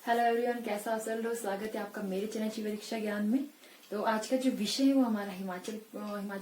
Hello everyone, कैसा आप सब लोग। स्वागत है आपका मेरे चैनल शिवदीक्षा ज्ञान में। तो आज का जो विषय है वो हमारा हिमाचल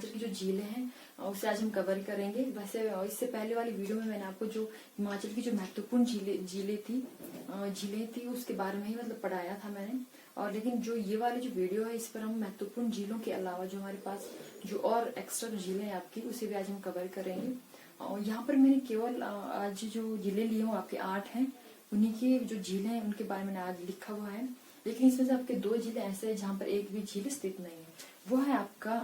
की जो झीलें हैं उसे आज हम कवर करेंगे। वैसे इससे पहले वाली वीडियो में मैंने आपको जो हिमाचल की जो महत्वपूर्ण झीलें थी उसके बारे में ही मतलब पढ़ाया था मैंने। और लेकिन जो ये वाली जो वीडियो है इस पर हम महत्वपूर्ण झीलों के अलावा जो हमारे पास जो और एक्स्ट्रा झीलें हैं आपकी उसे भी आज हम कवर करेंगे। और यहाँ पर मैंने केवल आज जो झीलें ली हूँ आपके 8 हैं, उन्हीं की जो झीलें हैं उनके बारे में आज लिखा हुआ है। लेकिन इसमें से आपके 2 झीलें ऐसे हैं जहाँ पर एक भी झील स्थित नहीं है, वो है आपका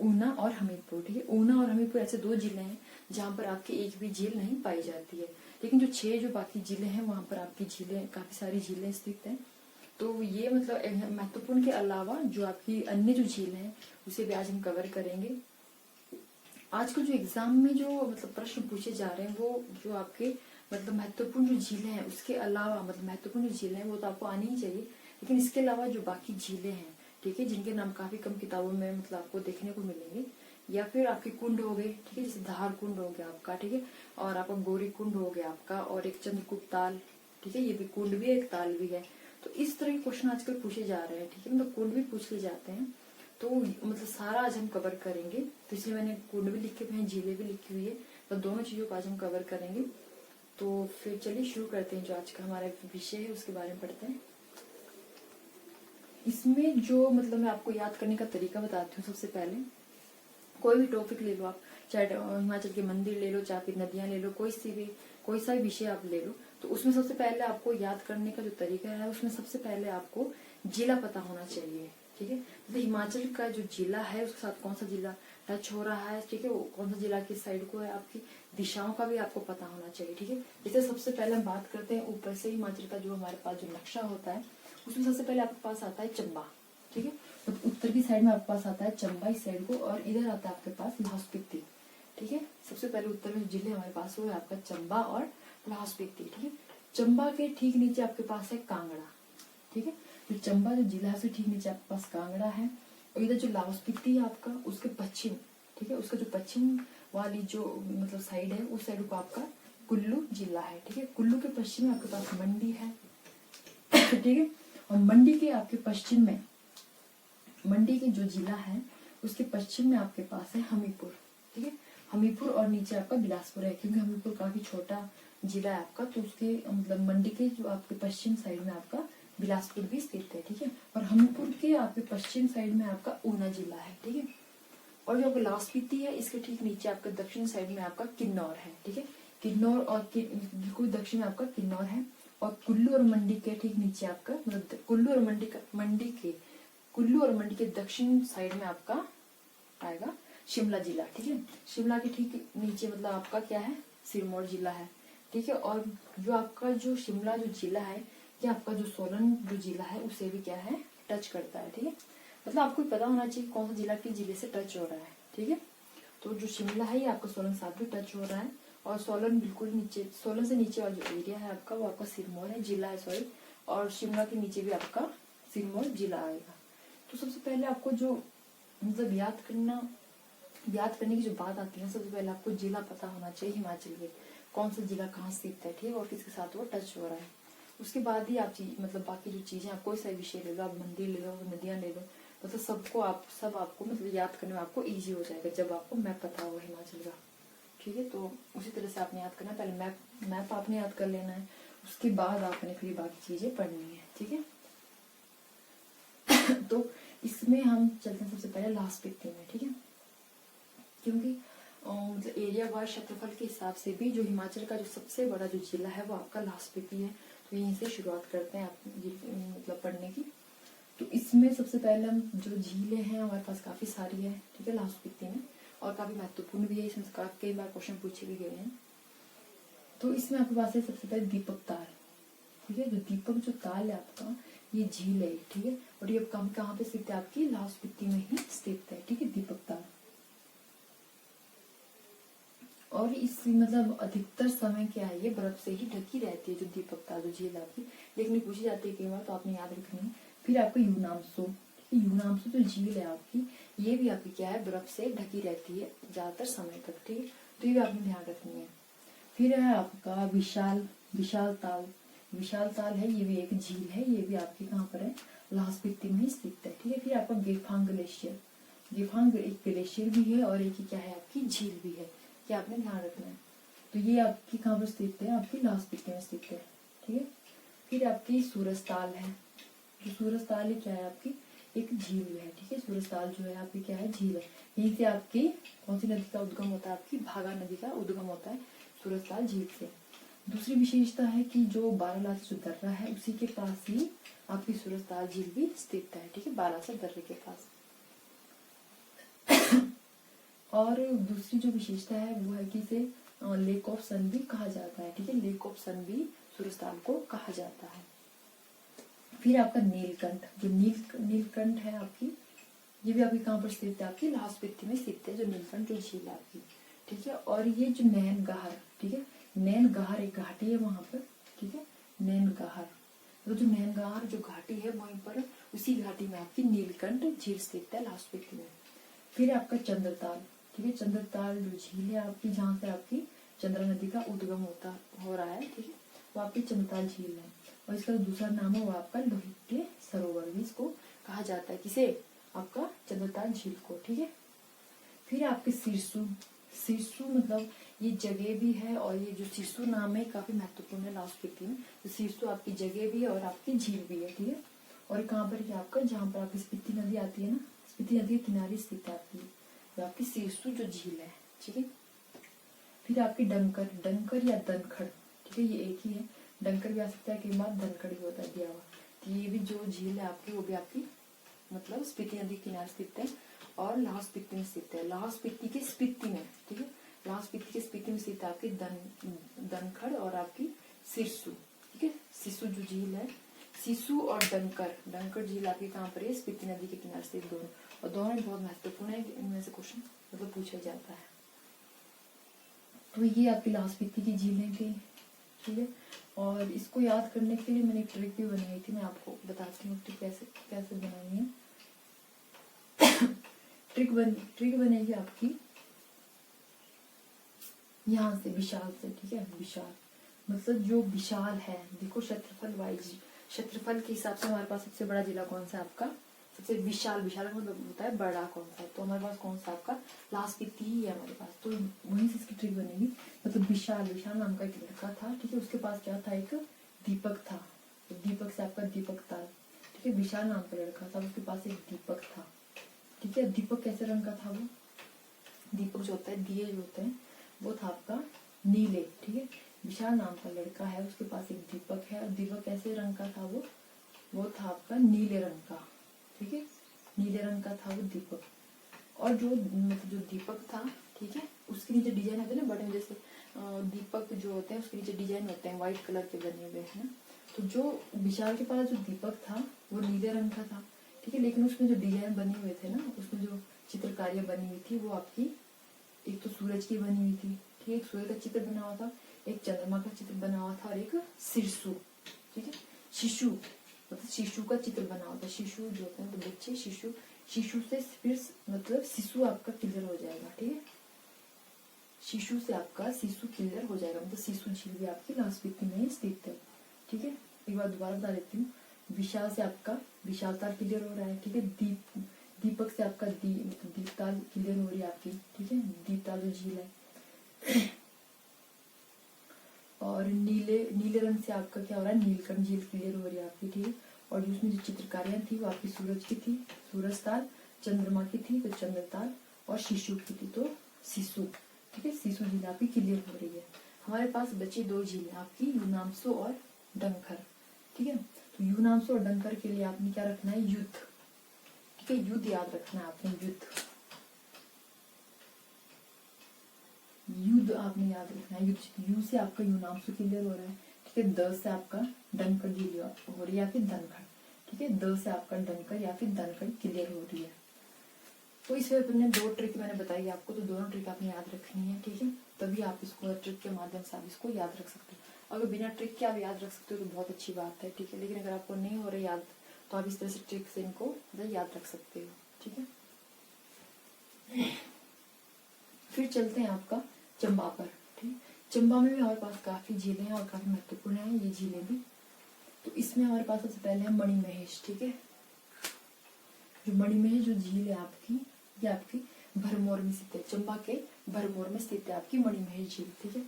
ऊना और हमीरपुर। ठीक है, ऊना और हमीरपुर ऐसे 2 झीलें हैं जहाँ पर आपकी एक भी झील नहीं पाई जाती है। लेकिन जो 6 जो बाकी झीलें हैं वहां पर आपकी झीलें, काफी सारी झीलें स्थित हैं। तो ये मतलब महत्वपूर्ण के अलावा जो आपकी अन्य जो झील है उसे भी आज हम कवर करेंगे। आज को जो एग्जाम में जो मतलब प्रश्न पूछे जा रहे हैं वो जो आपके मतलब महत्वपूर्ण जो झीलें हैं उसके अलावा मतलब महत्वपूर्ण जो झीलें हैं वो तो आपको आनी ही चाहिए। लेकिन इसके अलावा जो बाकी झीलें हैं, ठीक है, जिनके नाम काफी कम किताबों में मतलब आपको देखने को मिलेंगे, या फिर आपके कुंड हो गए, ठीक है, जैसे धार कुंड हो गया आपका, ठीक है, और आपका गौरी कुंड हो गया आपका, और एक चंद्रगुप्त ताल, ठीक है, ये भी कुंड भी है, एक ताल भी है। तो इस तरह के क्वेश्चन आजकल पूछे जा रहे हैं, ठीक है, मतलब कुंड भी पूछ ले जाते हैं। तो मतलब सारा आज हम कवर करेंगे। तो इसलिए मैंने कुंड भी लिखे हुए हैं, झीलें भी लिखी हुई है, तो दोनों चीजों को आज हम कवर करेंगे। तो फिर चलिए शुरू करते हैं। जो आज का हमारा विषय है उसके बारे में पढ़ते हैं। इसमें जो मतलब मैं आपको याद करने का तरीका बताती हूँ। सबसे पहले कोई भी टॉपिक ले लो आप, चाहे हिमाचल के मंदिर ले लो, चाहे फिर नदियां ले लो, कोई सा भी विषय आप ले लो, तो उसमें सबसे पहले आपको याद करने का जो तरीका है उसमें सबसे पहले आपको जिला पता होना चाहिए। ठीक है, तो हिमाचल का जो जिला है उसके साथ कौन सा जिला टच हो रहा है, ठीक है, वो कौन सा जिला किस साइड को है, आपकी दिशाओं का भी आपको पता होना चाहिए। ठीक है, जैसे सबसे पहले हम बात करते हैं ऊपर से हिमाचल का जो हमारे पास जो नक्शा होता है उसमें सबसे पहले आपके पास आता है चंबा। ठीक है, तो उत्तर की साइड में आपके पास आता है चंबा इस साइड को, और इधर आता है आपके पास लाहौल स्पीति। ठीक है, सबसे पहले उत्तर में जिले हमारे पास वो है आपका चंबा और लाहौल स्पीति। ठीक है, चंबा के ठीक नीचे आपके पास है कांगड़ा। ठीक है, तो चंबा जो जिला है उसके ठीक नीचे आपके पास कांगड़ा है, और इधर जो लाहौल स्पीति है आपका उसके पश्चिम, ठीक है, उसका जो पश्चिम वाली जो मतलब साइड है उस साइड को आपका कुल्लू जिला है। ठीक है, कुल्लू के पश्चिम में आपके पास मंडी है। ठीक है, और मंडी के आपके पश्चिम में, मंडी के जो जिला है उसके पश्चिम में आपके पास है हमीरपुर। ठीक है, हमीरपुर और नीचे आपका बिलासपुर है, क्योंकि हमीरपुर काफी छोटा जिला है आपका, तो उसके मतलब मंडी के जो आपके पश्चिम साइड में आपका बिलासपुर भी स्थित है। ठीक है, और हमीरपुर के आपके पश्चिम साइड में आपका ऊना जिला है। ठीक है, और जो आपका लाहौल स्पीति है इसके ठीक नीचे आपका दक्षिण साइड में आपका किन्नौर है। ठीक है, किन्नौर और बिल्कुल दक्षिण में आपका किन्नौर है, और कुल्लू और मंडी के ठीक नीचे आपका मतलब कुल्लू और मंडी के दक्षिण साइड में आपका आएगा शिमला जिला। ठीक है, शिमला के ठीक नीचे मतलब आपका क्या है, सिरमौर जिला है। ठीक है, और जो आपका जो शिमला जो जिला है ये आपका जो सोलन जो जिला है उसे भी क्या है, टच करता है। ठीक है, मतलब आपको पता होना चाहिए कौन सा जिला किस जिले से टच हो रहा है। ठीक है, तो जो शिमला है ये आपका सोलन साथ भी टच हो रहा है, और सोलन बिल्कुल नीचे, सोलन से नीचे वाला जो एरिया है आपका वो आपका सिरमौर है, जिला है सॉरी, और शिमला के नीचे भी आपका सिरमौर जिला आएगा। तो सबसे पहले आपको जो मतलब याद करने की जो बात आती है, सबसे पहले आपको जिला पता होना चाहिए हिमाचल के, कौन सा जिला कहाँ स्थित है, ठीक है, और किसके साथ वो टच हो रहा है। उसके बाद ही आप मतलब बाकी जो चीजें, आप कोई सा विषय ले लो, आप मंदिर ले लो, नदियां ले लो, मतलब सबको आपको मतलब याद करने में आपको इजी हो जाएगा जब आपको मैप पता होगा हिमाचल का। ठीक है, तो उसी तरह से आपने याद करना, पहले मैप आपने याद कर लेना है, उसके बाद आपने फिर बाकी चीजें पढ़नी है। ठीक है, तो इसमें हम चलते हैं सबसे पहले लाहौल स्पीति में। ठीक है, क्योंकि मतलब एरिया वाइज क्षेत्रफल के हिसाब से भी जो हिमाचल का जो सबसे बड़ा जो जिला है वो आपका लाहौल स्पीति है। तो यहीं से शुरुआत करते हैं आप मतलब पढ़ने की। तो इसमें सबसे पहले हम जो झीलें हैं हमारे पास काफी सारी है, ठीक है, लाहौल स्पीति में, और काफी महत्वपूर्ण भी है, इसमें कई बार क्वेश्चन पूछे भी गए हैं। तो इसमें आपके पास है सबसे पहले दीपक ताल। ठीक है, जो दीपक जो ताल है आपका ये झील है। ठीक है, और ये कहाँ पे स्थित है, आपकी लाहौल स्पीति में ही स्थित है। ठीक है, दीपक ताल, और इस मतलब अधिकतर समय क्या है, ये बर्फ से ही ढकी रहती है जो दीपक ताल जो झील आपकी, लेकिन पूछी जाती है कई बार, तो आपने याद रखनी है। फिर आपका यूनामसो, यूनामसो जो झील है आपकी ये भी आपकी क्या है, बर्फ से ढकी रहती है ज्यादातर समय तक। ठीक है, तो ये भी आपने ध्यान रखनी है। फिर है आपका विशाल ताल, विशाल ताल है, ये भी एक झील है, ये भी आपकी कहाँ पर है, लाहौल स्पीति में स्थित है। ठीक है, फिर आपका गेफांग ग्लेशियर, गेफांग एक ग्लेशियर भी है और एक क्या है आपकी झील भी है, क्या आपने ध्यान रखना है। तो ये आपकी कहाँ पर स्थित है, आपकी लाहौल स्पीति में स्थित है। ठीक है, फिर आपकी सूरजताल है, जो सूरजताल क्या है आपकी एक झील भी है। ठीक है, सूरजताल जो है आपकी क्या है, झील है। यहीं से आपकी कौन सी नदी का उद्गम होता है, आपकी भागा नदी का उद्गम होता है सूरजताल झील से। दूसरी विशेषता है कि जो बारालाचा जो दर्रा है उसी के पास ही आपकी सूरजताल झील भी स्थित है। ठीक है, बारालाचा दर्रे के पास। और दूसरी जो विशेषता है वो है कि इसे लेक ऑफ सन भी कहा जाता है। ठीक है, लेक ऑफ सन भी सूरजताल को कहा जाता है। फिर आपका नीलकंठ, जो नीलकंठ है आपकी, ये भी आपकी कहाँ पर स्थित है, आपकी लाहौल स्पीति में स्थित है, जो नीलकंठ जो झील है आपकी। ठीक है, और ये जो नैन गहर, ठीक है, नैन गहर एक घाटी है वहां पर। ठीक है, नैन गहर, तो जो नैन गहर जो घाटी है वहीं पर, उसी घाटी में आपकी नीलकंठ झील स्थित है लाहौल स्पीति में। फिर आपका चंद्रताल, ठीक है, चंद्रताल जो झील है आपकी, जहाँ से आपकी चंद्रा नदी का उद्गम हो रहा है। ठीक है, वो आपकी चंद्रताल झील है। और इसका दूसरा नाम है वो आपका लोहित के सरोवर भी इसको कहा जाता है, किसे, आपका चंद्रताल झील को। ठीक है, फिर आपके सिरसू, सिरसू मतलब ये जगह भी है, और ये जो सिरसू नाम है काफी महत्वपूर्ण है लाहौल स्पीति में। तो सिरसू आपकी जगह भी है और आपकी झील भी है। ठीक है, और कहाँ पर क्या आपका, जहाँ पर आपकी स्पीति नदी आती है ना, स्पीति नदी के किनारे स्थित है आपकी, तो आपकी सिरसू जो झील है। ठीक है, फिर आपकी डंकर, डंकर या दनखड़, ठीक है, ये एक ही है, डंकर भी आ सकता है, कई बार धनखड़ भी होता है दिया हुआ। तो ये भी जो झील है आपकी, वो भी आपकी मतलब स्पीति नदी के किनारे स्थित है और लाहौल स्पीति में स्थित है, लाहौल स्पीति के स्पीति में। ठीक है, लाहौल स्पीति के स्पीति में स्थित है आपकी दनखड़ और आपकी सिरसू। ठीक है, सिसु जो झील है, सिसु और डंकर, डंकर झील आपकी कहाँ पर है, स्पीति नदी के किनारे स्थित दोनों, और दोनों बहुत महत्वपूर्ण है, इनमें से क्वेश्चन मतलब पूछा जाता है। तो ये आपकी लाहौल स्पीति की झीलें थी। ठीक है, और इसको याद करने के लिए मैंने एक ट्रिक भी बनाई थी, मैं आपको बताती हूँ ट्रिक कैसे कैसे बनानी है। ट्रिक बनेगी आपकी यहाँ से, विशाल से। ठीक है, विशाल मतलब जो विशाल है, देखो क्षेत्रफल वाइज, क्षेत्रफल के हिसाब से हमारे पास सबसे बड़ा जिला कौन सा है आपका, सबसे विशाल, विशाल मतलब होता है बड़ा कौन सा, तो हमारे पास कौन सा आपका लाहौल स्पीति ही है हमारे पास। तो वहीं से इसकी ट्रिक बनेगी। मतलब विशाल, विशाल नाम का एक लड़का था। ठीक है, उसके पास क्या था, एक दीपक था, तो दीपक से आपका दीपक ताल। ठीक है, विशाल नाम का लड़का था, उसके पास एक दीपक था। ठीक है, दीपक कैसे रंग का था, वो दीपक जो होता है, दिए जो होते हैं, वो था आपका नीले। ठीक है, विशाल नाम का लड़का है, उसके पास एक दीपक है, और दीपक कैसे रंग का था, वो था आपका नीले रंग का। ठीक है, नीले रंग का था वो दीपक। और जो मतलब जो दीपक था, ठीक है, उसके नीचे डिजाइन होते हैं ना बटन जैसे, दीपक जो होते हैं उसके नीचे डिजाइन होते हैं व्हाइट कलर के बने हुए हैं। तो जो विशाल के पास जो दीपक था वो नीले रंग का था। ठीक है, लेकिन उसमें जो डिजाइन बने हुए थे ना, उसमें जो चित्रकारियां बनी हुई थी वो आपकी एक तो सूरज की बनी हुई थी। ठीक है, एक सूरज का चित्र बना हुआ था, एक चंद्रमा का चित्र बना हुआ था, और एक सिरसू, ठीक है, शिशु मतलब शिशु का चित्र बना होता है। शिशु जो होते हैं तो बच्चे, शिशु, शिशु से फिर मतलब शिशु आपका क्लियर हो जाएगा। ठीक है, शिशु से आपका शिशु क्लियर हो जाएगा, मतलब शिशु झील भी आपकी लाहौल स्पीति में स्थित है। ठीक है, एक बार दोबारा बता देती हूँ। विशाल से आपका विशालताल क्लियर हो रहा है। ठीक है, दीपक से आपका मतलब दीपताल क्लियर हो रही है आपकी। ठीक है, दीपताल जो झील है। और नीले रंग से आपका क्या हो रहा है, नीलकंठ झील क्लियर हो रही है आपकी। ठीक है, और उसमें जो चित्रकारियां थी वो आपकी सूरज की थी, सूरजताल, चंद्रमा की थी तो चंद्रताल, और शिशु की थी तो शिशु। ठीक है, शिशु झील आपकी क्लियर हो रही है। हमारे पास बची दो झीलें आपकी, यूनामसो और डंकर। ठीक है, तो यूनामसो और डंकर के लिए आपने क्या रखना है, युद्ध। ठीक है, युद्ध याद रखना है आपने, युद्ध आपने याद रखना है। यू से आपका यूनामसो क्लियर हो रहा है। ठीक है, द से आपका डंकर झील हो रही है या फिर धनखड़। ठीक है, द से आपका डंकर या फिर धनखड़ क्लियर हो रही है। तो इस पेपर में दो ट्रिक मैंने बताई आपको, तो दोनों ट्रिक आपने याद रखनी है। ठीक है, तभी आप इसको ट्रिक के माध्यम से आप इसको याद रख सकते हो। अगर बिना ट्रिक के आप याद रख सकते हो तो बहुत अच्छी बात है। ठीक है, लेकिन अगर आपको नहीं हो रहा याद तो आप इस तरह से ट्रिक से इनको याद रख सकते हो। ठीक है, फिर चलते हैं आपका चंबा पर। ठीक, चंबा में भी हमारे पास काफी झीलें हैं और काफी महत्वपूर्ण है ये झीलें भी। तो इसमें हमारे पास सबसे पहले है मणिमहेश, ठीक है। जो मणिमहेश जो झील है आपकी, ये आपकी भरमौर में स्थित है, चंबा के भरमौर में स्थित है आपकी मणिमहेश झील, ठीक है।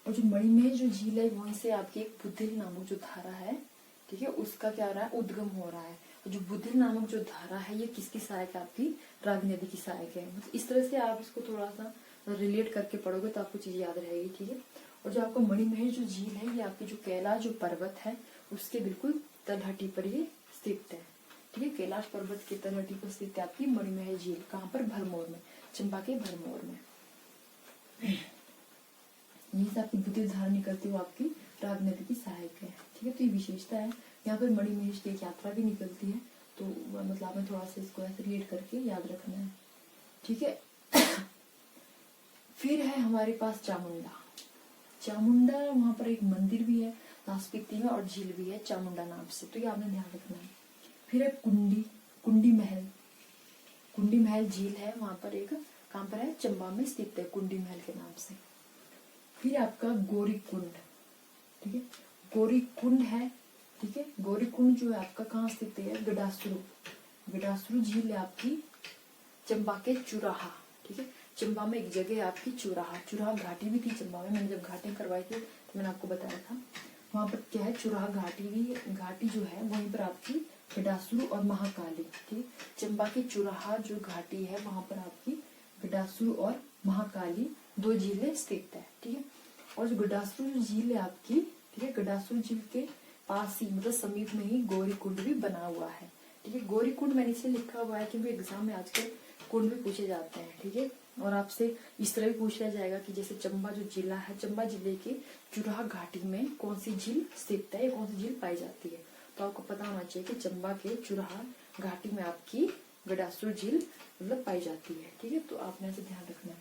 और जो मणिमहेश जो झील है वहीं से आपकी एक बुधिल नामक जो धारा है, ठीक है, उसका क्या हो रहा है, उद्गम हो रहा है। और जो बुधिल नामक जो धारा है ये किसकी सहायक है, आपकी रावी नदी की सहायक है। मतलब इस तरह से आप इसको थोड़ा सा रिलेट करके पढ़ोगे तो आपको चीज याद रहेगी, ठीक है। और जो आपका मणिमहेश जो झील है ये आपकी जो कैलाश जो पर्वत है उसके बिल्कुल तलहटी पर ये स्थित है, ठीक है। कैलाश पर्वत की तलहटी पर स्थित है आपकी मणिमहेश झील। कहाँ पर, भरमौर में, चंबा के भरमौर में। यही से आपकी बुधिल धारा निकलती हुई आपकी रावी नदी की सहायक है, ठीक है। तो ये विशेषता है। यहाँ पर मणिमहेश की एक यात्रा भी निकलती है, तो मतलब हमें थोड़ा सा इसको ऐसे रिलेट करके याद रखना है, ठीक है। फिर है हमारे पास चामुंडा। चामुंडा वहां पर एक मंदिर भी है लास्पीति में और झील भी है चामुंडा नाम से, तो ये आपने ध्यान रखना है। फिर है कुंडी महल। कुंडी महल झील है वहां पर एक, कहाँ पर है, चंबा में स्थित है कुंडी महल के नाम से। फिर आपका गौरी कुंड, ठीक है, गौरी कुंड है, ठीक है। गौरी कुंड जो है आपका कहाँ स्थित है, गडासुरु झील है आपकी चंबा के चुराहा, ठीक है। चंबा में एक जगह है आपकी चुराहा घाटी भी थी चंबा में। मैंने जब घाटी करवाई थी तो मैंने आपको बताया था वहां पर क्या है, चुराहा घाटी भी, घाटी जो है वहीं पर आपकी गडासुरु और महाकाली, ठीक। चंबा की चुराहा जो घाटी है वहां पर आपकी गडासुरु और महाकाली दो झीलें स्थित है, ठीक है। और जो गडासुरु झील है आपकी, ठीक है, गडासुरु झील के पास ही मतलब समीप में ही गौरी कुंड भी बना हुआ है, ठीक है। गौरी कुंड मैंने इसलिए लिखा हुआ है क्योंकि एग्जाम में आजकल कुंड भी पूछे जाते हैं, ठीक है। और आपसे इस तरह भी पूछा जाएगा कि जैसे चंबा जो जिला है, चंबा जिले के चुराहा घाटी में कौन सी झील स्थित है, कौन सी झील पाई जाती है। तो आपको पता होना चाहिए कि चंबा के चुराहा घाटी में आपकी गडासुरु झील मतलब पाई जाती है, ठीक है। तो आपने ऐसे ध्यान रखना है,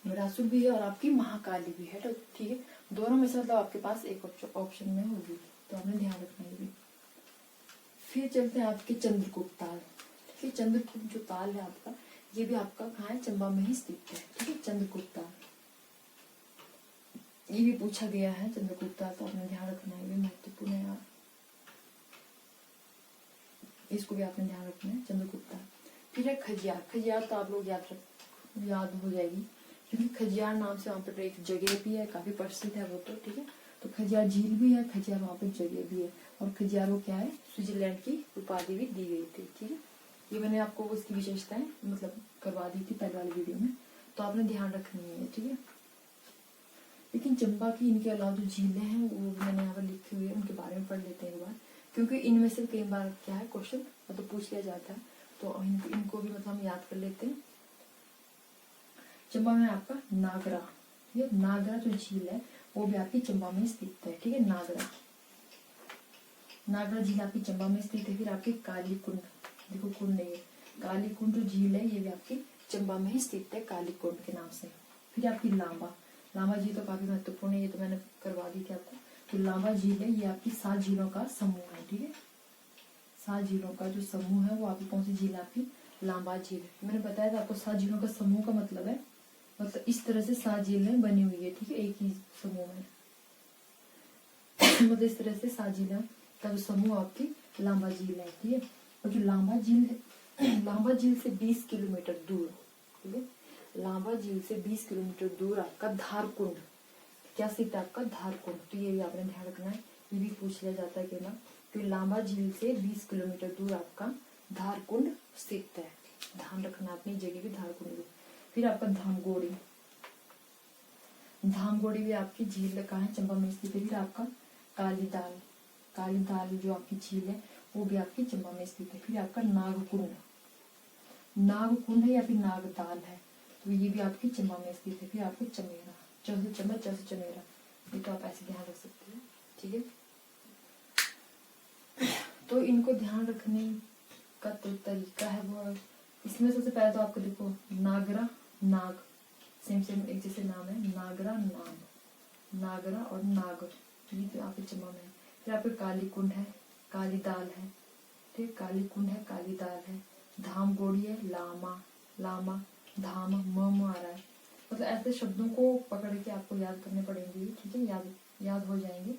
गडासुरु भी है और आपकी महाकाली भी है, तो ठीक है। दोनों में से मतलब आपके पास एक ऑप्शन में होगी, तो आपने ध्यान रखना है भी। फिर चलते हैं आपके चंद्रकूट ताल, ठीक है। चंद्रकूट जो ताल है आपका, ये भी आपका कहाँ है, चंबा में ही स्थित है, ठीक है। चंद्रकूट ताल ये भी पूछा गया है, चंद्रकूट ताल, तो आपने ध्यान रखना है, ये महत्वपूर्ण है यार, इसको भी आपने ध्यान रखना है, चंद्रकूट ताल। फिर है खजियार तो आप लोग याद हो जाएगी क्योंकि खजियार नाम से वहाँ पर एक जगह भी है, काफी प्रसिद्ध है वो तो, ठीक है। तो खजियार झील भी है, खजियार वहाँ पर जगह भी है, और खजियार को क्या है, स्विट्जरलैंड की उपाधि भी दी गई थी, ठीक है। ये मैंने आपको उसकी विशेषताएं मतलब करवा दी थी पहले वाली वीडियो में, तो आपने ध्यान रखनी है, ठीक है। लेकिन चंबा की इनके अलावा जो झीलें हैं वो मैंने यहाँ पर लिखी हुई है, उनके बारे में पढ़ लेते हैं एक बार, क्योंकि इनमें से कई बार क्या है क्वेश्चन मतलब पूछ लिया जाता है, तो इनको भी मतलब हम याद कर लेते हैं। चंबा में आपका नागरा, ये नागरा जो झील है वो भी आपकी चंबा में स्थित है, ठीक है। नागरा झील आपकी चंबा में स्थित है। फिर आपकी काली कुंड, देखो कुंड नहीं है, काली कुंड जो झील है ये भी आपकी चंबा में ही स्थित है, काली कुंड के नाम से। फिर आपकी लांबा झील तो काफी महत्वपूर्ण है, ये तो मैंने करवा दी थी आपको। तो लांबा झील है, ये आपकी 7 झीलों का समूह है, ठीक है। 7 झीलों का जो समूह है वो आपकी कौन सी झील है, आपकी लांबा झील। मैंने बताया था आपको 7 झीलों का समूह का मतलब है, मतलब इस तरह से 7 झीलें बनी हुई है, ठीक है, एक ही समूह में मतलब इस तरह से 7 झीलें का जो समूह आपकी लांबा झील है, ठीक है। और जो लांबा झील है, लांबा झील से 20 किलोमीटर दूर, ठीक है, लांबा झील से 20 किलोमीटर दूर आपका धारकुंड, क्या स्थित है आपका धारकुंड, तो ये भी आपने ध्यान रखना है, ये भी पूछ लिया जाता है कि ना, तो लांबा झील से 20 किलोमीटर दूर आपका धारकुंड स्थित है, ध्यान रखना अपनी जगह भी धारकुंड भी। फिर आपका धामगोड़ी भी आपकी झील कहाँ है, चंबा में स्थित है। फिर आपका कालीदाल जो आपकी झील है वो भी आपकी चंबा में स्थित है। फिर आपका नागकुंड है या फिर नागताल है, तो ये भी आपकी चंबा में स्थित है। फिर आपको चमेरा, चमेरा, ये तो आप ऐसे ध्यान रख सकते हैं, ठीक है। तो इनको ध्यान रखने का तो तरीका है वो, इसमें सबसे पहले तो आपको देखो नागरा, नाग सेम एक जैसे नाम है, नागरा और नाग, ये तो आपके चंबा में है। फिर आपके काली कुंड है, कालीदाल है, ठीक, काली कुंड है, कालीदाल है, धामगोड़ी है, लामा धाम म आ रहा है, मतलब ऐसे शब्दों को पकड़ के आपको याद करने पड़ेंगे, ठीक है, याद हो जाएंगे।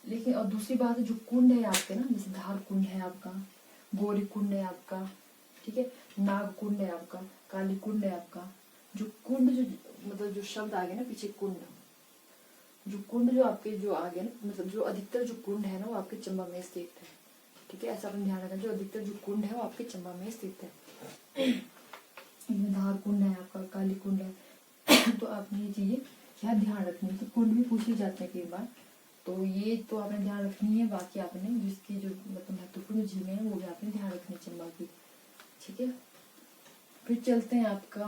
लेकिन और दूसरी बात है, जो कुंड है आपके ना, जैसे धार कुंड है आपका, गौरी कुंड है आपका, ठीक है, नाग कुंड है आपका, काली कुंड है आपका। जो कुंड, जो मतलब जो शब्द आ गया ना पीछे, कुंड, जो कुंड जो आपके जो आ गया ना, मतलब जो अधिकतर जो कुंड है ना वो आपके चंबा में स्थित है, ठीक है। ऐसा अपन ध्यान रखना, जो अधिकतर जो कुंड है वो आपके चंबा में स्थित है। इसमें धार कुंड है आपका, काली कुंड है। तो आपने ये चीजें क्या ध्यान रखनी है। तो कुंड भी पूछे जाते हैं कई बार, तो ये तो आपने ध्यान रखनी है। बाकी आपने जिसकी जो मतलब महत्वपूर्ण झीलें हैं वो भी आपने ध्यान रखनी है चंबा की, ठीक है। फिर चलते हैं आपका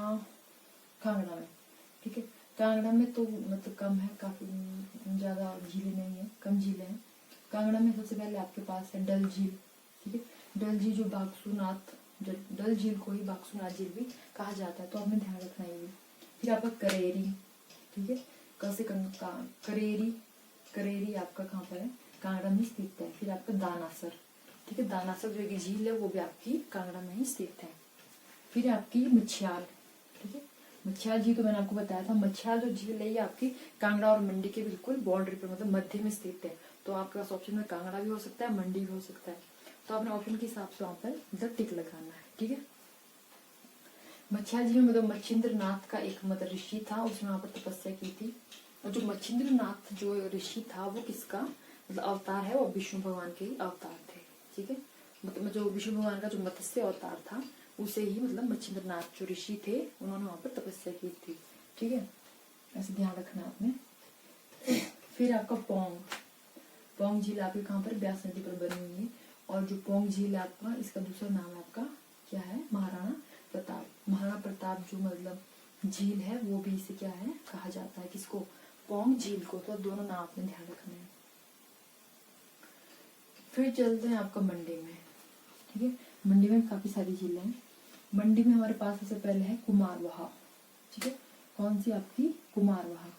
कांगड़ा में, ठीक है। कांगड़ा में तो मतलब कम है, काफी ज्यादा झीलें नहीं है, कम झीलें हैं। कांगड़ा में सबसे पहले आपके पास है डल झील, ठीक है। डल झील जो बागसूनाथ, डल झील को ही बागसूनाथ झील भी कहा जाता है, तो आपने ध्यान रखना है ये। फिर आपका करेरी, ठीक है, कैसे करेरी, करेरी आपका कहाँ पर है, कांगड़ा में स्थित है। फिर आपका दानासर, ठीक है, दानासर जो एक झील है वो भी आपकी कांगड़ा में ही स्थित है। फिर आपकी मछियाल, ठीक है, मछियाल झील तो मैंने आपको बताया था। मछियाल जो झील है ये आपकी कांगड़ा और मंडी के बिल्कुल बाउंड्री पर, मतलब मध्य में स्थित है। तो आपके पास ऑप्शन में कांगड़ा भी हो सकता है, मंडी भी हो सकता है, तो आपने ऑप्शन के हिसाब से वहां पर मतलब टिक लगाना है, ठीक है। मछियाल झील में मतलब मच्छिंद्र नाथ का एक मतलब ऋषि था, उसने वहां पर तपस्या की थी। और जो मच्छिंद्र नाथ जो ऋषि था वो किसका मतलब अवतार है, वो विष्णु भगवान के अवतार थे, ठीक है। मतलब जो विष्णु भगवान का जो मत्स्य अवतार था उसे ही मतलब मच्छिंद्र नाथ जो ऋषि थे उन्होंने वहां पर तपस्या की थी, ठीक है। ऐसे ध्यान रखना आपने। फिर आपका पोंग, पोंग झील आपके कहाँ पर, ब्यास नदी पर बनी हुई है। और जो पोंग झील है आपका, इसका दूसरा नाम आपका क्या है, महाराणा प्रताप। महाराणा प्रताप जो मतलब झील है वो भी इसे क्या है कहा जाता है, किसको, पोंग झील को। तो दोनों नाम आपने ध्यान रखना है। फिर चलते हैं आपका मंडी में, ठीक है। मंडी में काफी सारी झीलें हैं। मंडी में हमारे पास सबसे पहले है कुमारवाहा, ठीक है। कौन सी आपकी, कुमारवाहा।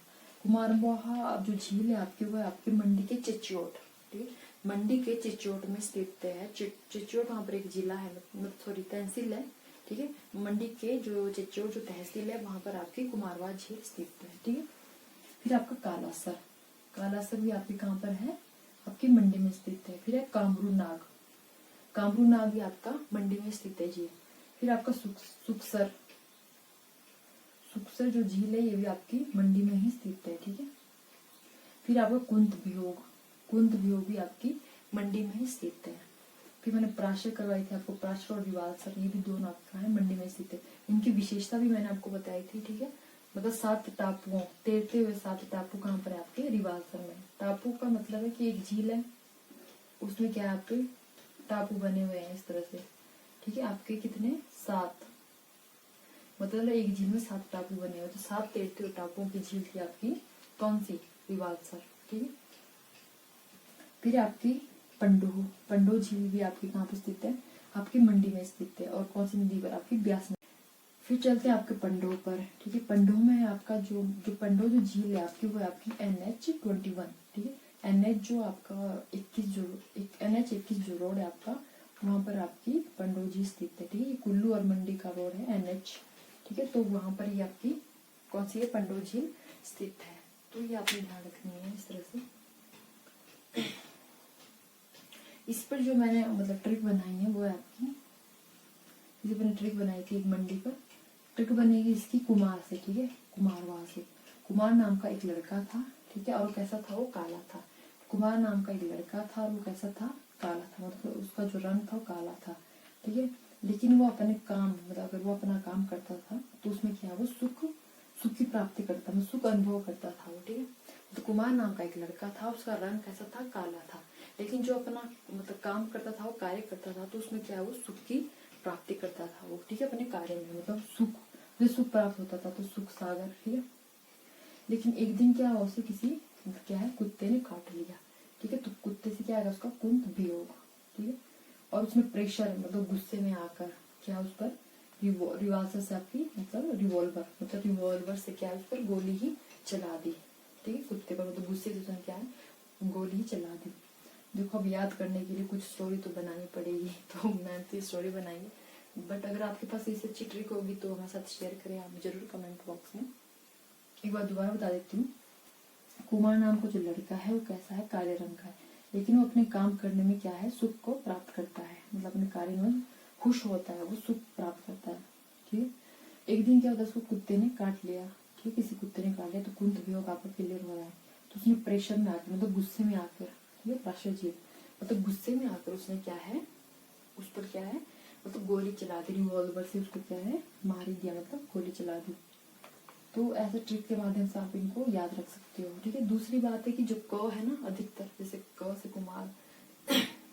कुमारवाहा जो झील है आपकी वो है आपकी मंडी के चिच्योट, ठीक है, मंडी के चिच्योट में स्थित है। चिच्योट वहां पर एक जिला है, मतलब सॉरी तहसील है, ठीक है। मंडी के जो चिच्योट जो तहसील है वहां पर आपकी कुमारवाहा झील स्थित है, ठीक है। फिर आपका कालासर, कालासर भी आपके कहाँ पर है, आपकी मंडी में स्थित है। फिर है कामरू नाग, कामरू नाग भी आपका मंडी में स्थित है झील। फिर आपका सुक्सर, सुक्सर जो झील है ये भी आपकी मंडी में ही स्थित है, ठीक है। फिर आपका कुंत वियोग, कुंत वियोग भी आपकी मंडी में ही स्थित है। फिर मैंने प्राशर करवाई थी आपको, प्राशर और रिवालसर, ये भी दोनों आपका है मंडी में स्थित है। इनकी विशेषता भी मैंने आपको बताई थी, ठीक है। मतलब 7 टापुओं, तैरते हुए 7 टापू कहाँ पर है आपके, रिवालसर में। टापू का मतलब है कि एक झील है उसमें क्या है आपके टापू बने हुए हैं इस तरह से, ठीक है। आपके कितने, 7, मतलब एक झील में 7 टापू बने हुए, तो 7 तैरते हुए टापुओं की झील थी आपकी कौन सी, रिवालसर, ठीक है। फिर आपकी पंडोह, पंडोह झील भी आपकी कहाँ पे स्थित है, आपकी मंडी में स्थित है। और कौन सी नदी पर, आपकी ब्यास नदी। फिर चलते हैं आपके पंडोह पर, ठीक है। पंडोह में है आपका जो पंडोह जो झील है आपकी वो है आपकी NH-21, ठीक है। NH जो आपका 21 जो NH-21 जो रोड है आपका, वहां पर आपकी पंडोह झील स्थित है, ठीक है। कुल्लू और मंडी का रोड है NH, ठीक है। तो वहां पर ही आपकी कौन सी है, पंडोह झील स्थित है। तो ये आपने ध्यान रखनी है इस तरह से। इस पर जो मैंने मतलब ट्रिक बनाई है वो है आपकी, इस पर मैंने ट्रिक बनाई थी एक मंडी पर। ट्रिक बनेगी इसकी कुमार से, ठीक है, कुमारवाहा से। कुमार नाम का एक लड़का था, ठीक है, और कैसा था वो, काला था। कुमार नाम का एक लड़का था और वो कैसा था, काला था, मतलब उसका जो रंग था वो काला था, ठीक है। लेकिन वो अपने काम मतलब अगर वो अपना काम करता था तो उसमें क्या, वो सुख की प्राप्ति करता, मतलब सुख अनुभव करता था वो, ठीक है। तो कुमार नाम का एक लड़का था, उसका रंग कैसा था, काला था। लेकिन जो अपना मतलब काम करता था, वो कार्य करता था, तो उसमें क्या है, वो सुख की प्राप्ति करता था वो, ठीक है, अपने कार्य में, मतलब सुख प्राप्त होता था, तो सुख सागर, ठीक है। लेकिन एक दिन क्या हुआ, उसे किसी क्या है कुत्ते ने काट लिया, ठीक है। तो कुत्ते से क्या आएगा, उसका कुंत वियोग, ठीक है। और उसमें प्रेशर मतलब गुस्से में आकर क्या उस पर रिवाल्वर से आपकी मतलब रिवॉल्वर से क्या उस पर गोली ही चला दी, ठीक है। कुत्ते पर मतलब गुस्से से क्या है, गोली ही चला दी। देखो अब याद करने के लिए कुछ स्टोरी तो बनानी पड़ेगी, तो मैंने तो स्टोरी बनाई है। बट अगर आपके पास इससे अच्छी ट्रिक होगी तो हमारे साथ शेयर करें आप जरूर कमेंट बॉक्स में। एक बार दोबारा बता देती हूँ, कुमार नाम का जो लड़का है वो कैसा है, काले रंग का है। लेकिन वो अपने काम करने में क्या है, सुख को प्राप्त करता है, मतलब अपने कार्य में खुश होता है, वो सुख प्राप्त करता है। ठीक है। एक दिन क्या होता है, उसको कुत्ते ने काट लिया। ठीक है, किसी कुत्ते ने काट लिया, तो कुंत वियोग आपका क्लियर हो रहा है। तो उसने प्रेशर में आकर, मतलब गुस्से में आकर, ठीक है, प्राशर जीव, मतलब गुस्से में आकर उसने क्या है, उस पर क्या है, मतलब गोली चला दी, रिवॉल्वर से उसको क्या है, मार ही दिया, मतलब गोली चला दी। तो ऐसे ट्रिक के माध्यम से आप इनको याद रख सकते हो। ठीक है। दूसरी बात है कि जो क है ना, अधिकतर जैसे क से कुमार,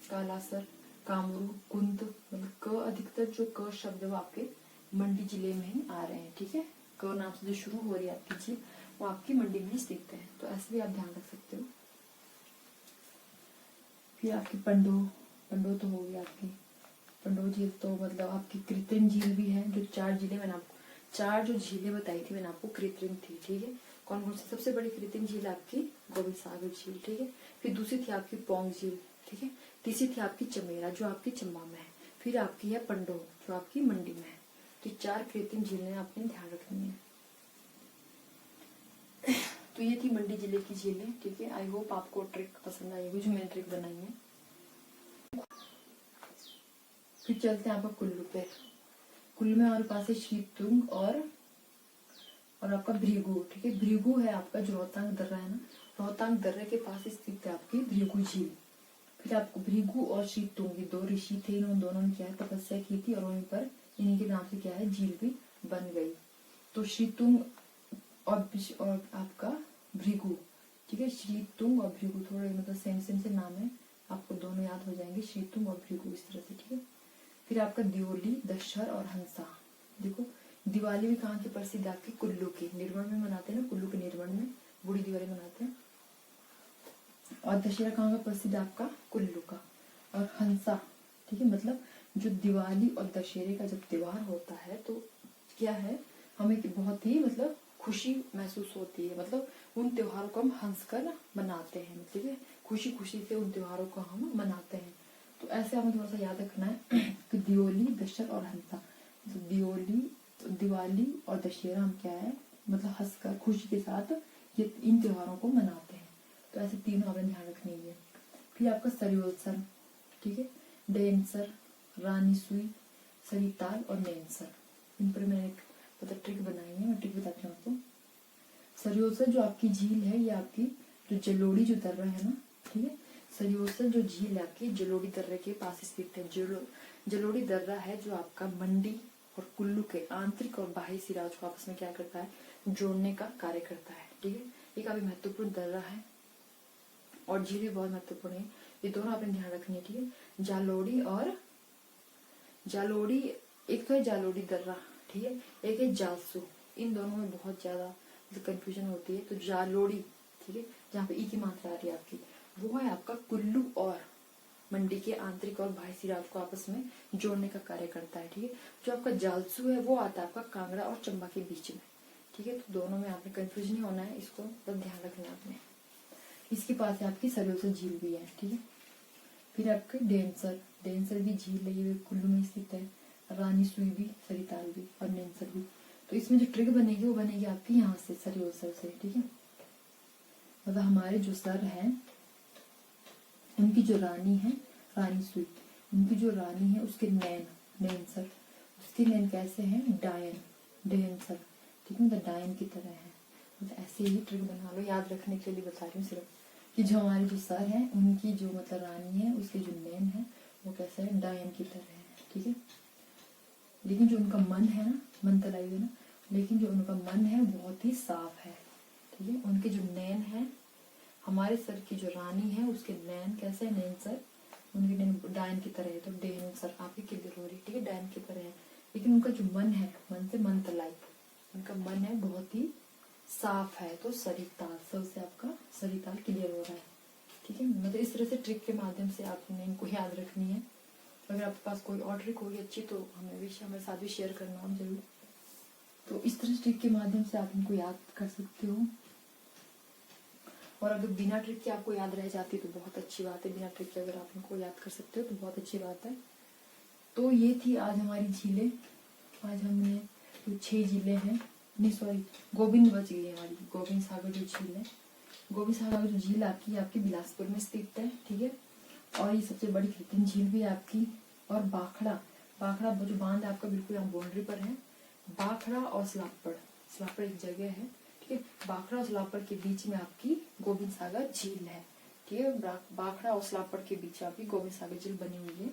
कालासर, कामरू, कुंत, मतलब क अधिकतर जो क शब्द है वो आपके मंडी जिले में ही आ रहे हैं। ठीक है। क नाम से जो शुरू हो रही है आपकी झील, वो आपकी मंडी में ही स्थित है। तो ऐसे भी आप ध्यान रख सकते हो। फिर आपकी पंडो, पंडो तो होगी आपकी पंडो झील, तो मतलब आपकी कृत्रिम झील भी है। जो 4 जिले मैंने आपको, 4 जो झीलें बताई थी मैंने आपको कृत्रिम थी। ठीक है। कौन कौन सी? सबसे बड़ी कृत्रिम झील आपकी गोविंद सागर झील। ठीक है। फिर दूसरी थी आपकी पोंग झील। ठीक है। तीसरी थी आपकी चमेरा, जो आपकी चंबा में है। फिर आपकी है पंडो, जो आपकी मंडी में है। तो 4 कृत्रिम झीलें आपने ध्यान रखनी है। तो ये थी मंडी जिले की झीलें। ठीक है। आई होप आपको ट्रिक पसंद आई होगी जो मैंने ट्रिक बनाई है। फिर चलते हैं आपका कुल्लू पे। कुल्लू में हमारे पास है शीतुंग और आपका भृगु। ठीक है। भृगु है आपका जो रोहतांग दर्रा है ना, रोहतांग दर्रे के पास स्थित है आपकी भृगु झील। फिर आपको भृगु और शीतुंग, ये 2 ऋषि थे, इन दोनों ने क्या है, तपस्या की थी, और वहीं पर इन्हीं के नाम से क्या है, झील भी बन गई। तो शीतुंग और आपका भृगु। ठीक है। शीतुंग और भृगु थोड़े मतलब सेम से नाम है, आपको दोनों याद हो जाएंगे, शीतुंग और भृगु, इस तरह से। ठीक है। फिर आपका दियोली, दशहर और हंसा। देखो दिवाली भी कहाँ की प्रसिद्ध है, आपकी कुल्लू की, निर्मल में मनाते हैं ना, कुल्लू के निर्मल में बूढ़ी दिवाली मनाते हैं। और दशहरा कहाँ का प्रसिद्ध है, आपका कुल्लू का। और हंसा, ठीक है, मतलब जो दिवाली और दशहरे का जब त्योहार होता है तो क्या है, हमें बहुत ही मतलब खुशी महसूस होती है, मतलब उन त्योहारों को हम हंसकर मनाते हैं। ठीक है। खुशी खुशी से उन त्योहारों को हम मनाते हैं। तो ऐसे हमें थोड़ा सा याद रखना है कि दियोली, दशहरा और हंसा, तो दिवाली और दशहरा हम क्या है, मतलब हंसकर खुशी के साथ ये इन त्योहारों को मनाते हैं। तो ऐसे तीनों आपने ध्यान रखनी है। फिर आपका सरयोत्सव। ठीक है। डेनसर, रानी सुई, सरिताल और नेनसर, इन पर मैंने एक मतलब ट्रिक बनाई है, मैं ट्रिक बताती हूँ आपको। सरयोत्सव जो आपकी झील है, ये आपकी जो जलोड़ी जो दर्रा है ना, ठीक है, सरयोत्सव जो झील है आपकी जलोड़ी दर्रे के पास स्थित है। जलोड़ी दर्रा है जो आपका मंडी और कुल्लू के आंतरिक और बाह्य सिराज को आपस में क्या करता है, जोड़ने का कार्य करता है। ठीक है। ये काफी महत्वपूर्ण दर्रा है और झीलें बहुत महत्वपूर्ण है, ये दोनों आपने ध्यान रखनी है। ठीक है। जालोड़ी, एक तो है जालोड़ी दर्रा, ठीक है, एक है जालसू। इन दोनों में बहुत ज्यादा कंफ्यूजन होती है। तो जालोड़ी, ठीक है, जहाँ पे ई की मात्रा आ रही है आपकी, वो है आपका कुल्लू और मंडी के आंतरिक और बाह्य सिराज को आपस में जोड़ने का कार्य करता है। ठीक है। जो आपका जालसू है वो आता है आपका कांगड़ा और चंबा के बीच में। ठीक है। तो दोनों में आपने कंफ्यूज नहीं होना है, इसको बस ध्यान रखना है आपने। इसके पास है आपकी सरयोत्सव झील भी है। ठीक है। फिर आपके डेंसर भी झील है, ये कुल्लू में स्थित है। रानी सुई भी, सरिताल भी और नेंसर भी। तो इसमें जो ट्रिक बनेगी वो बनेगी आपकी यहाँ से, सरयोत्सव से। ठीक है। मतलब हमारे जो सर हैं उनकी जो रानी है, रानी सुई, उनकी जो रानी है उसके नेंसर, उसके नैन कैसे हैं, डेंसर। ठीक है। मतलब डायन की तरह है। मतलब ऐसे ही ट्रिक बना लो, याद रखने के लिए बता रही हूँ सिर्फ, कि जो हमारे जो सर है उनकी जो मतलब रानी है, उसके जो नैन है वो कैसे है, डायन की तरह है। ठीक है। लेकिन जो उनका मन है ना, मन तलाई हुई ना, लेकिन जो उनका मन है बहुत ही साफ है। ठीक है। उनके जो नैन है, हमारे सर की जो रानी है उसके नैन कैसे है, नैन सर, उनके नैन डायन की तरह है। तो डेन सर आपकी क्लियर हो रही है। ठीक है। डायन की तरह है, लेकिन उनका जो मन है, मन से मन तलाई, उनका मन है बहुत ही साफ है। तो सरिताल, सब से आपका सरिताल क्लियर हो रहा है। ठीक है। मतलब इस तरह से ट्रिक के माध्यम से आपने इनको याद रखनी है। अगर आपके पास कोई और ट्रिक होगी अच्छी तो हमारे साथ भी शेयर करना हम जरूर। तो इस तरह से ट्रिक के माध्यम से आप इनको याद कर सकते हो। और अगर बिना ट्रिक के आपको याद रह जाती तो बहुत अच्छी बात है, बिना ट्रिक के अगर आप इनको याद कर सकते हो तो बहुत अच्छी बात है। तो ये थी आज हमारी झीलें। आज हमने जो 6 झीलें हैं, नहीं सॉरी, गोविंद बच गई हमारी, गोविंद सागर जो झील है गोविंद सागर जो झील आपकी बिलासपुर में स्थित है, ठीक है। और ये सबसे बड़ी कृत्रिम झील भी है आपकी। और बाखड़ा वो जो बांध है आपका बिल्कुल यहाँ बाउंड्री पर है। बाखड़ा और सलापड़ एक जगह है, ठीक है। बाखड़ा और सलापड़ के बीच में आपकी गोविंद सागर झील है, ठीक है। बाखड़ा और सलापड़ के बीच आपकी गोविंद सागर झील बनी हुई है।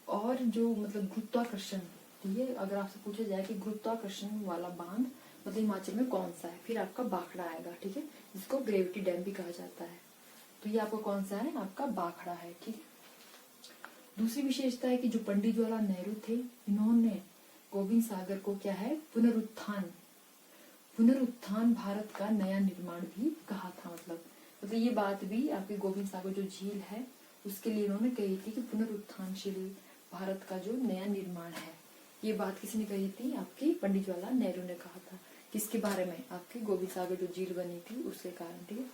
और जो मतलब गुरुत्वाकर्षण, ठीक है, अगर आपसे पूछा जाए कि गुरुत्वाकर्षण वाला बांध मतलब हिमाचल में कौन सा है, फिर आपका बाखड़ा आएगा, ठीक है, जिसको ग्रेविटी डैम भी कहा जाता है। तो ये आपका कौन सा है, आपका बाखड़ा है, ठीक है। दूसरी विशेषता है कि जो पंडित जवाहरलाल नेहरू थे, इन्होंने गोविंद सागर को क्या है, पुनरुत्थान भारत का नया निर्माण भी कहा था। मतलब ये बात भी आपकी गोविंद सागर जो झील है उसके लिए इन्होंने कही थी कि पुनरुत्थानशील भारत का जो नया निर्माण है, ये बात किसी ने कही थी, आपकी पंडित जवाहरलाल नेहरू ने कहा था। किसके बारे में, आपकी गोविंद सागर जो झील बनी थी उसके कारण, ठीक है।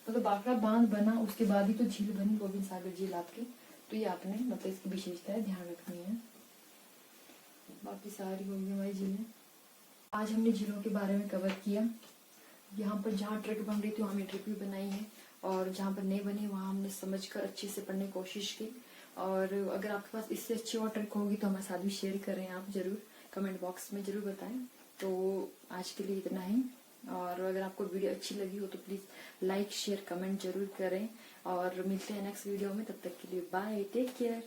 मतलब बाखड़ा बांध बना उसके बाद ही तो झील बनी गोविंद सागर झील आपकी। तो ये आपने मतलब इसकी विशेषताएं ध्यान रखनी है। बाकी सारी होगी हमारी झीलें। आज हमने झीलों के बारे में कवर किया। यहाँ पर जहाँ ट्रिक बन रही थी वहाँ हमने ट्रिक भी बनाई है, और जहाँ पर नहीं बनी वहाँ हमने समझकर अच्छे से पढ़ने की कोशिश की। और अगर आपके पास इससे अच्छी और ट्रिक होगी तो हमारे साथ भी शेयर करें, आप जरूर कमेंट बॉक्स में जरूर बताएं। तो आज के लिए इतना ही। और अगर आपको वीडियो अच्छी लगी हो तो प्लीज लाइक शेयर कमेंट जरूर करें, और मिलते हैं नेक्स्ट वीडियो में। तब तक के लिए बाय, टेक केयर।